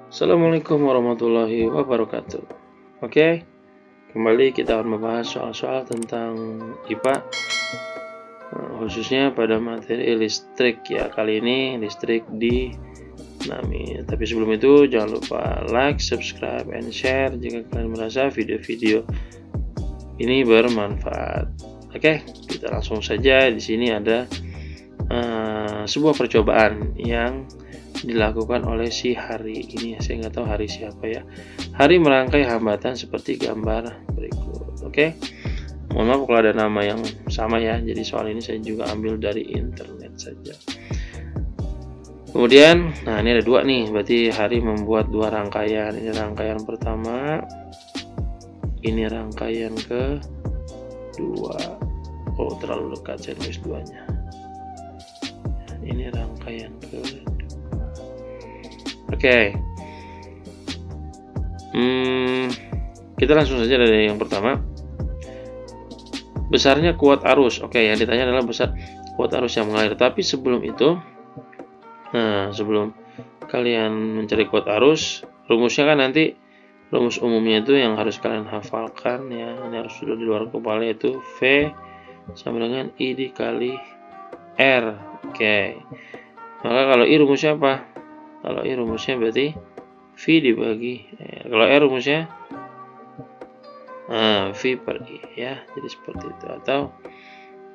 Assalamualaikum warahmatullahi wabarakatuh. Oke, kembali kita akan membahas soal-soal tentang IPA, khususnya pada materi listrik ya. Kali ini listrik dinamit. Tapi sebelum itu jangan lupa like, subscribe, and share jika kalian merasa video-video ini bermanfaat. Oke, kita langsung saja. Di sini ada sebuah percobaan yang dilakukan oleh si Hari ini. Saya nggak tahu Hari siapa ya. Hari merangkai hambatan seperti gambar berikut. Oke, mohon maaf kalau ada nama yang sama ya. Jadi soal ini saya juga ambil dari internet saja. Kemudian, nah ini ada dua nih. Berarti Hari membuat dua rangkaian. Ini rangkaian pertama. Ini rangkaian kedua. Oh, terlalu dekat saya nulis duanya. Ini rangkaian kedua. Oke. Kita langsung saja dari yang pertama. Besarnya kuat arus. Oke, yang ditanya adalah besar kuat arus yang mengalir. Tapi sebelum itu, sebelum kalian mencari kuat arus, rumusnya kan nanti rumus umumnya itu yang harus kalian hafalkan ya. Ini harus sudah di luar kepala, yaitu V sama dengan I dikali R. Oke. Maka kalau I rumusnya apa? Kalau I rumusnya berarti V dibagi R. Kalau R rumusnya V per I ya. Jadi seperti itu. Atau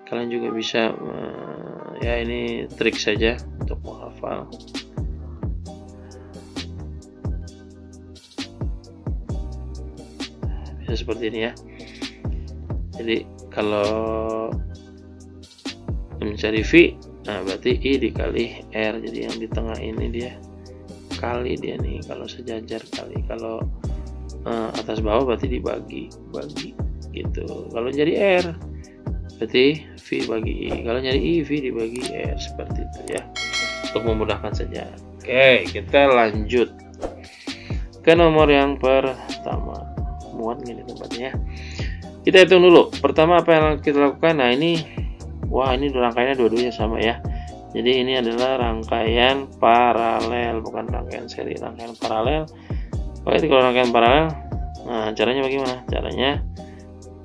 kalian juga bisa ya, ini trik saja untuk menghafal. Bisa seperti ini ya. Jadi kalau mencari V, berarti I dikali R. Jadi yang di tengah ini dia kali dia nih, kalau sejajar kali, kalau atas bawah berarti dibagi gitu. Kalau jadi R berarti V bagi I, kalau jadi I V dibagi R, seperti itu ya, untuk memudahkan saja. Oke, kita lanjut ke nomor yang pertama. Muat gini tempatnya. Kita hitung dulu. Pertama apa yang kita lakukan? Nah ini, wah ini rangkaiannya dua-duanya sama ya. Jadi ini adalah rangkaian paralel, bukan rangkaian seri, rangkaian paralel. Oke, kalau rangkaian paralel, nah caranya bagaimana? Caranya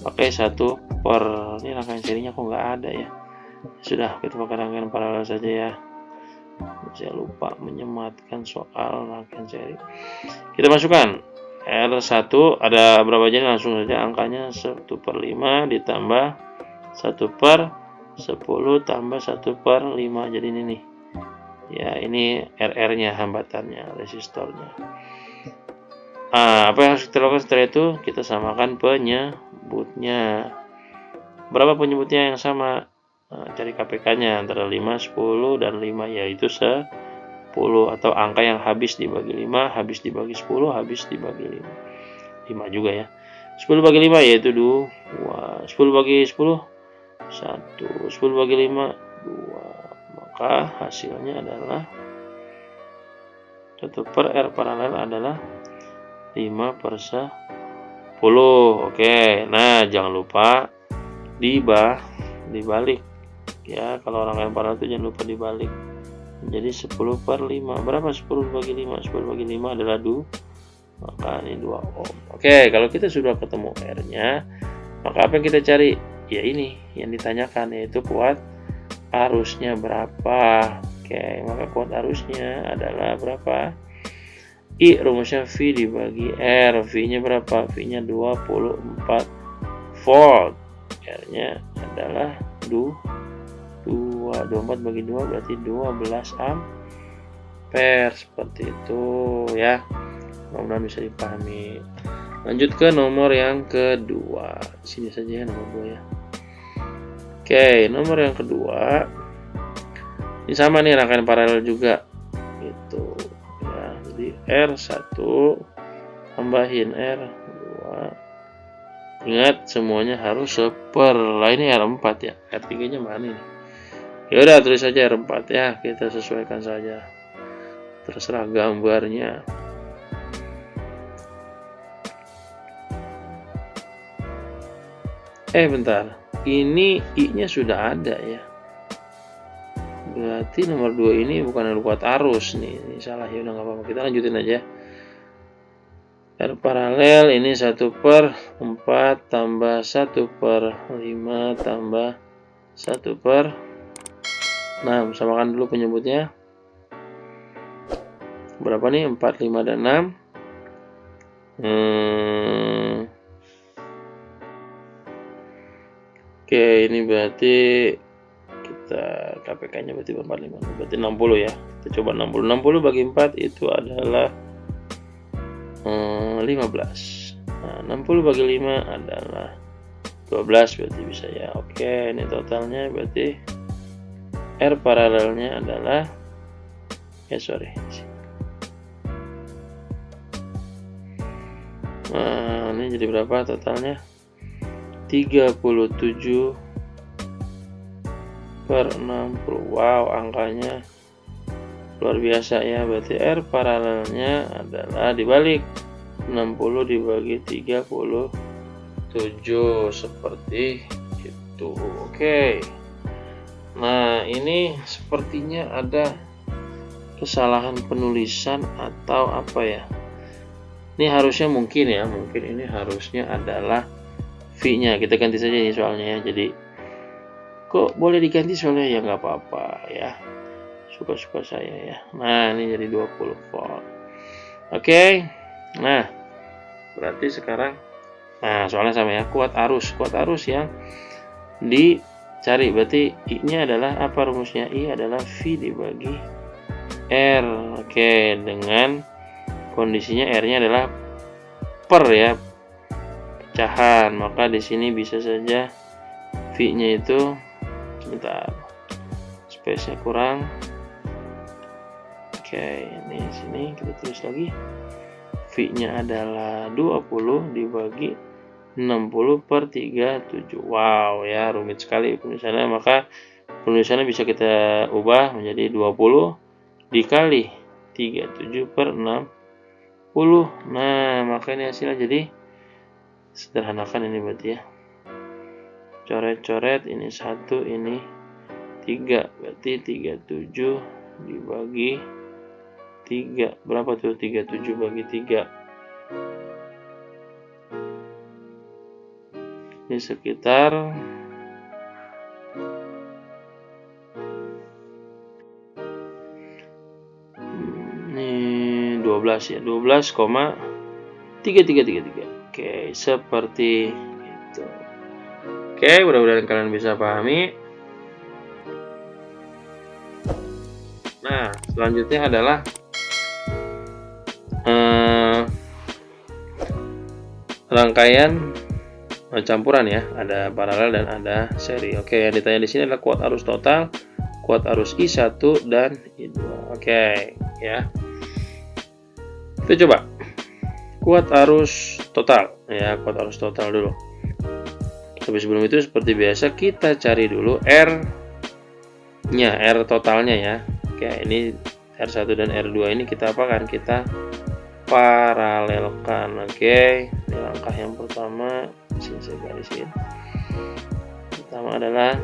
pakai 1 per, ini rangkaian serinya kok nggak ada ya. Sudah, kita pakai rangkaian paralel saja ya. Saya lupa menyematkan soal rangkaian seri. Kita masukkan R1, ada berapa jadi langsung saja angkanya 1 per 5 ditambah 1 per 10 tambah 1 per 5. Jadi ini nih ya, ini RR nya, hambatannya, resistornya. Apa yang harus kita lakukan setelah itu? Kita samakan penyebutnya. Berapa penyebutnya yang sama? Cari KPK nya antara 5, 10 dan 5, yaitu 10, atau angka yang habis dibagi 5, habis dibagi 10, habis dibagi 5 juga ya. 10 bagi 5 yaitu 2, 10 bagi 10 1, 10 bagi 5 2, maka hasilnya adalah 1 per R paralel adalah 5 per 10. Oke, nah jangan lupa dibalik ya. Kalau rangkaian paralel itu jangan lupa dibalik. Jadi 10 per 5, berapa 10 bagi 5? 10 bagi 5 adalah 2, maka ini 2 ohm. Oke, kalau kita sudah ketemu R nya, maka apa yang kita cari? Ya ini yang ditanyakan, yaitu kuat arusnya berapa. Oke, maka kuat arusnya adalah berapa? I rumusnya V dibagi R. V nya berapa? V nya 24 volt. R nya adalah 24 bagi 2 berarti 12 ampere. Seperti itu ya, mudah-mudahan bisa dipahami. Lanjut ke nomor yang kedua. Sini saja ya, nomor 2 ya. Oke, nomor yang kedua ini sama nih, rangkaian paralel juga gitu ya. Jadi R1 tambahin R2. Ingat semuanya harus seper. Lah ini R4 ya. R3 nya mana nih? Ya udah, tulis saja R4 ya, kita sesuaikan saja. Terserah gambarnya. Bentar. Ini I-nya sudah ada ya. berarti nomor 2 ini bukan kuat arus nih. Ini salah ya, udah nggak apa-apa. Kita lanjutin aja. R paralel ini 1/4 tambah 1/5 tambah 1/6. Samakan dulu penyebutnya. Berapa nih? 4, 5, dan 6. Oke, ini berarti kita KPK-nya berarti 45. Berarti 60 ya. Kita coba 60. 60 bagi 4 itu adalah 15. Nah, 60 bagi 5 adalah 12, berarti bisa ya. Oke, ini totalnya berarti R paralelnya adalah Nah, ini jadi berapa totalnya? 37/60. Wow, angkanya luar biasa ya. Berarti R paralelnya adalah dibalik 60 dibagi 37, seperti itu. Oke. Nah, ini sepertinya ada kesalahan penulisan atau apa ya. Ini harusnya mungkin ini harusnya adalah V-nya. Kita ganti saja ini soalnya ya. Jadi kok boleh diganti soalnya ya, nggak apa-apa ya. Suka-suka saya ya. Nah, ini jadi 20 volt. Oke. Nah, berarti sekarang soalnya sama ya, kuat arus yang dicari. Berarti I-nya adalah apa rumusnya? I adalah V dibagi R. Oke, dengan kondisinya R-nya adalah per ya, pecahan. Maka di sini bisa saja V-nya itu, sebentar, space-nya kurang. Oke, ini sini kita tulis lagi. V-nya adalah 20 dibagi 60/37. Wow ya, rumit sekali penulisannya. Maka penulisannya bisa kita ubah menjadi 20 dikali 37/60. Nah, maka ini hasilnya jadi sederhanakan ini berarti ya. Coret-coret, ini 1, ini 3. Berarti 37 dibagi 3. Berapa tuh 37 bagi 3? Ini sekitar ini 12 ya. 12,3333. Oke, seperti itu. Oke, mudah-mudahan kalian bisa pahami. Nah, selanjutnya adalah rangkaian campuran ya, ada paralel dan ada seri. Oke, yang ditanya di sini adalah kuat arus total, kuat arus I1 dan I2. Oke, ya. Kita coba kuat arus total ya, kuat arus total dulu. Tapi sebelum itu seperti biasa kita cari dulu R-nya, R totalnya ya. Oke, ini R1 dan R2 ini kita apakan? Kita paralelkan. Oke, ini langkah yang pertama. Sini saya garisin. Pertama adalah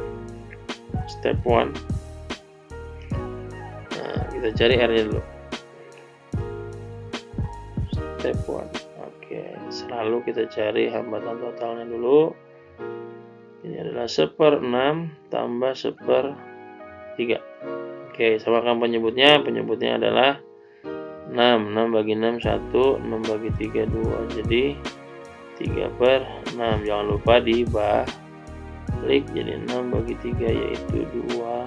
step 1. Nah, kita cari R-nya dulu. Step 1. Oke, selalu kita cari hambatan totalnya dulu. Ini adalah 1/6 tambah 1/3. Oke, samakan penyebutnya. Penyebutnya adalah 6. 6 bagi 6 1, 6 bagi 3 2. Jadi 3/6. Jangan lupa dibalik jadi 6 bagi 3 yaitu 2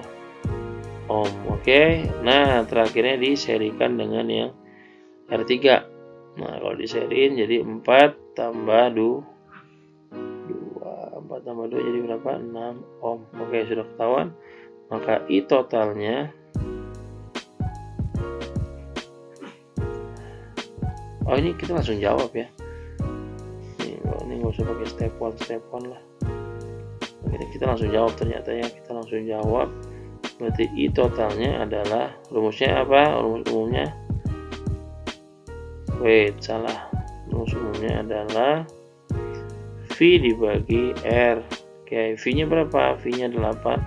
ohm. Oke. Nah, terakhirnya diserikan dengan yang R3. Nah, kalau diseriin jadi 4 tambah 2. 4 tambah 2 jadi berapa? 6 ohm. Oke, sudah ketahuan. Maka I totalnya, oh ini kita langsung jawab ya. Ini nggak usah pakai step 1 lah. Oke, kita langsung jawab ternyata ya. Kita langsung jawab. Berarti I totalnya adalah, rumusnya apa? Rumus umumnya, salah. Rumus umumnya adalah V dibagi R. Oke, V-nya berapa? V-nya 8.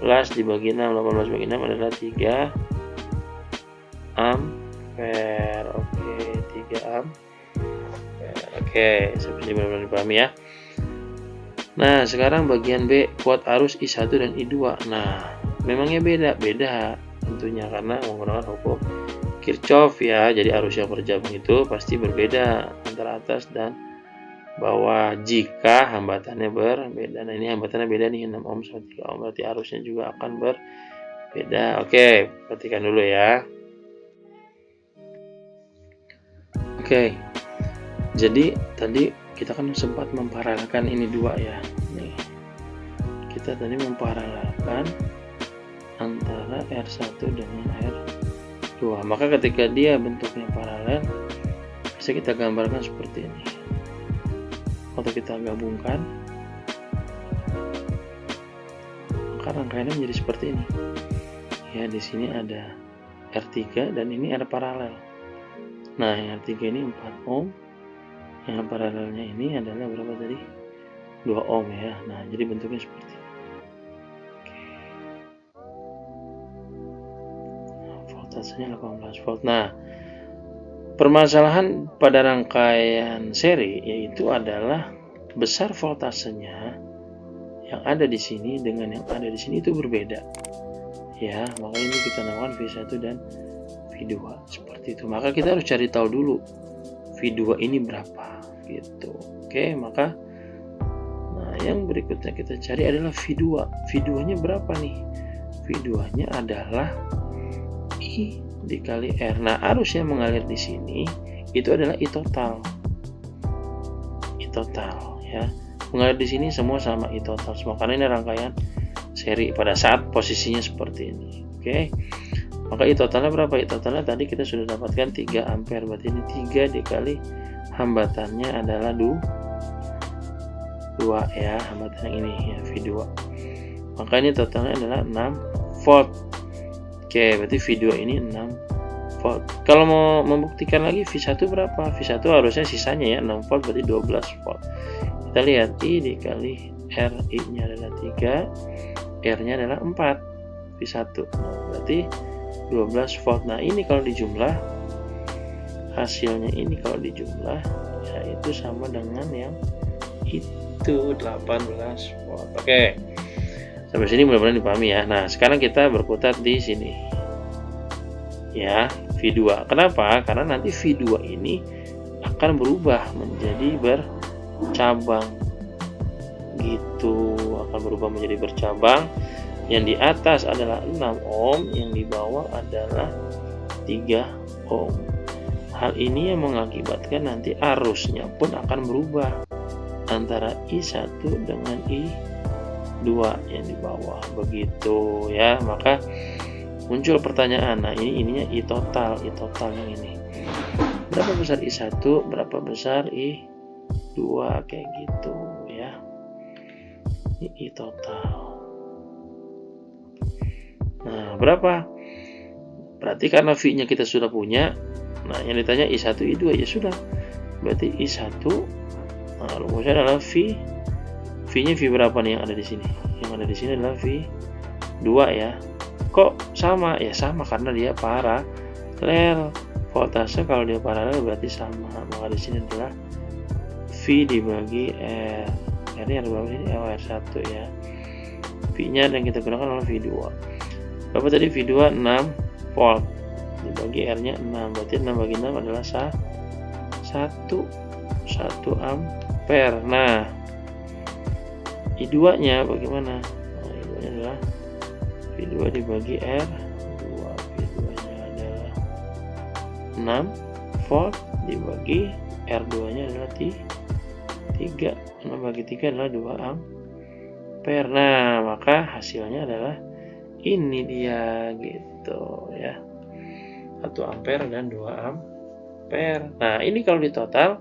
dibagi 6, 18 bagi 6 adalah 3 ampere. Oke, 3 ampere. Oke, sampai sini benar-benar dipahami ya. Nah, sekarang bagian B, kuat arus I1 dan I2. Nah, memangnya beda tentunya karena menggunakan hukum Kirchhoff ya. Jadi arus yang berjabung itu pasti berbeda antara atas dan bawah jika hambatannya berbeda. Nah, ini hambatannya beda nih, 6 ohm sama 3 ohm, berarti arusnya juga akan berbeda. Oke, perhatikan dulu ya. Oke, jadi tadi kita kan sempat memparalelkan ini dua ya. Nih, kita tadi memparalelkan antara R1 dengan R2. Maka ketika dia bentuknya paralel, bisa kita gambarkan seperti ini. Atau kita gabungkan, maka rangkaiannya menjadi seperti ini. Ya, di sini ada R3 dan ini R paralel. Nah, yang R3 ini 4 ohm. Yang paralelnya ini adalah berapa tadi? 2 ohm ya. Nah, jadi bentuknya seperti ini. Voltasenya 18 volt. Nah, permasalahan pada rangkaian seri yaitu adalah besar voltasenya yang ada di sini dengan yang ada di sini itu berbeda. Ya, maka ini kita namakan V1 dan V2 seperti itu. Maka kita harus cari tahu dulu V2 ini berapa gitu. Oke, maka yang berikutnya kita cari adalah V2. V2-nya berapa nih? V2-nya adalah I dikali R. Nah, arus yang mengalir di sini itu adalah I total. I total ya. Mengalir di sini semua sama I total. Semua karena ini rangkaian seri pada saat posisinya seperti ini. Oke. Maka I totalnya berapa? I totalnya tadi kita sudah dapatkan 3 ampere. Berarti ini 3 dikali hambatannya adalah 2 ya, hambatan yang ini ya, V2. Maka ini totalnya adalah 6 volt. Oke, berarti V2 ini 6 volt. Kalau mau membuktikan lagi V1 berapa? V1 harusnya sisanya ya 6 volt, berarti 12 volt. Kita lihat I dikali R, I-nya adalah 3, R-nya adalah 4, V1. Nah, berarti 12 volt. Nah, ini kalau dijumlah, hasilnya ini kalau dijumlah, yaitu sama dengan yang itu 18 volt. Oke, sampai sini mudah-mudahan dipahami ya. Nah, sekarang kita berkutat di sini ya, V2. Kenapa? Karena nanti V2 ini akan berubah menjadi bercabang gitu, akan berubah menjadi bercabang. Yang di atas adalah 6 ohm, yang di bawah adalah 3 ohm. Hal ini yang mengakibatkan nanti arusnya pun akan berubah antara I1 dengan I2 yang di bawah begitu ya. Maka muncul pertanyaan, nah ininya I total yang ini berapa besar I1, berapa besar I2, kayak gitu ya. Ini I total. Nah, berapa? Berarti karena V-nya kita sudah punya, nah yang ditanya I1, I2 ya sudah. Berarti I1, nah rumusnya adalah V-nya V berapa nih yang ada di sini? Yang ada di sini adalah V2 ya. Kok sama? Ya sama karena dia paralel. Voltase kalau dia paralel berarti sama. Maka di sini adalah V dibagi R. Ini yang berapa sini? R1 ya. V-nya yang kita gunakan adalah V2. Berapa tadi V2? 6 volt dibagi R-nya 6, berarti 6 bagi 6 adalah 1 ampere. Nah, I2 nya bagaimana? Nah, I2 nya adalah V2 dibagi R2. V2 nya adalah 6 volt dibagi R2 nya adalah 3. 6 bagi 3 adalah 2 ampere. Nah, maka hasilnya adalah ini dia gitu ya, 1 ampere dan 2 ampere. Nah, ini kalau di total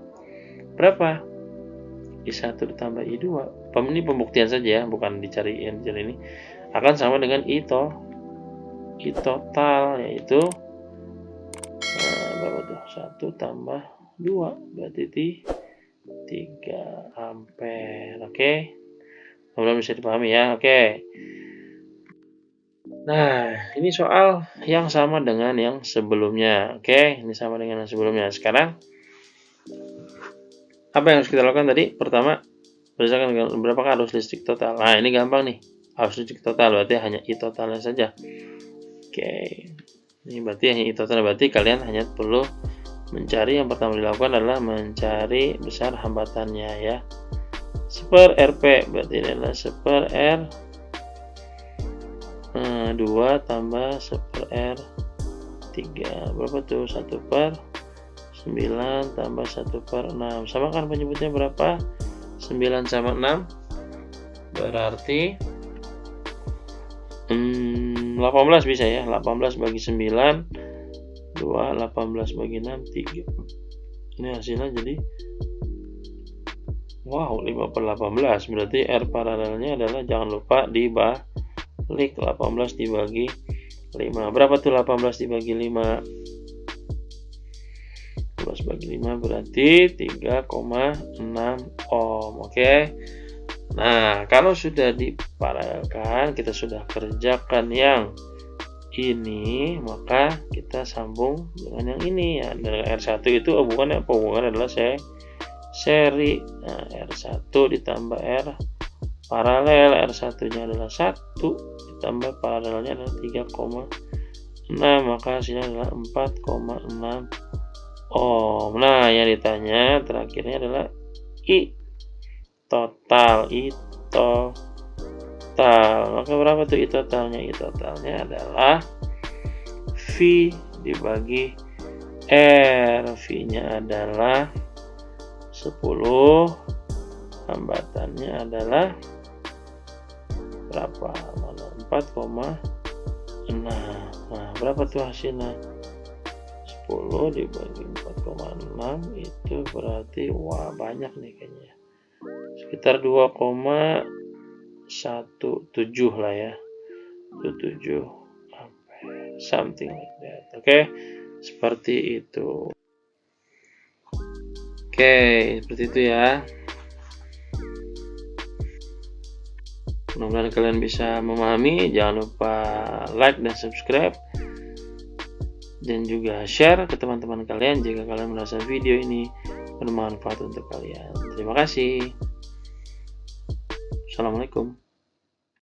berapa? I1 ditambah I2. Ini pembuktian saja ya, bukan dicari yang ini. Akan sama dengan I total, yaitu berapa tuh? 1 tambah 2 berarti 3 ampere. Oke, mudah-mudahan bisa dipahami ya. Oke, Nah, ini soal yang sama dengan yang sebelumnya. Oke, ini sama dengan yang sebelumnya. Sekarang apa yang harus kita lakukan tadi? Pertama, berdasarkan berapakah arus listrik total. Nah, ini gampang nih. Arus listrik total berarti hanya I totalnya saja. Oke. Ini berarti hanya I total, berarti kalian hanya perlu mencari, yang pertama dilakukan adalah mencari besar hambatannya ya. Seper RP berarti ini adalah seper R 2 tambah seper R 3. Berapa tuh? 1 per 9 tambah 1 per 6. Sama kan penyebutnya berapa? 9 sama 6. Berarti 18 bisa ya. 18 bagi 9 2, 18 bagi 6 3. Ini hasilnya jadi wow, 5 per 18. Berarti R paralelnya adalah, jangan lupa dibalik, 18 dibagi 5. Berapa tuh 18 dibagi 5? 18 bagi 5 berarti 3,6 ohm. Oke. Nah, kalau sudah diparalelkan, kita sudah kerjakan yang ini, maka kita sambung dengan yang ini ya. Dengan R1 itu hubungannya apa? Hubungannya adalah seri. Nah, R1 ditambah R paralel, R1 nya adalah 1 ditambah paralelnya adalah 3,6, maka hasilnya adalah 4,6 ohm. Nah, yang ditanya terakhirnya adalah I total. Maka berapa tuh I totalnya? I totalnya adalah V dibagi R. V nya adalah 10, hambatannya adalah berapa? 4,6. Nah, berapa tuh hasilnya? 10 dibagi 4,6 itu berarti wah banyak nih kayaknya. Sekitar 2,17 lah ya. 17 ampere, something like that. Oke, seperti itu. Oke, seperti itu ya. Mudah-mudahan kalian bisa memahami. Jangan lupa like dan subscribe, dan juga share ke teman-teman kalian jika kalian merasa video ini bermanfaat untuk kalian. Terima kasih. Assalamualaikum.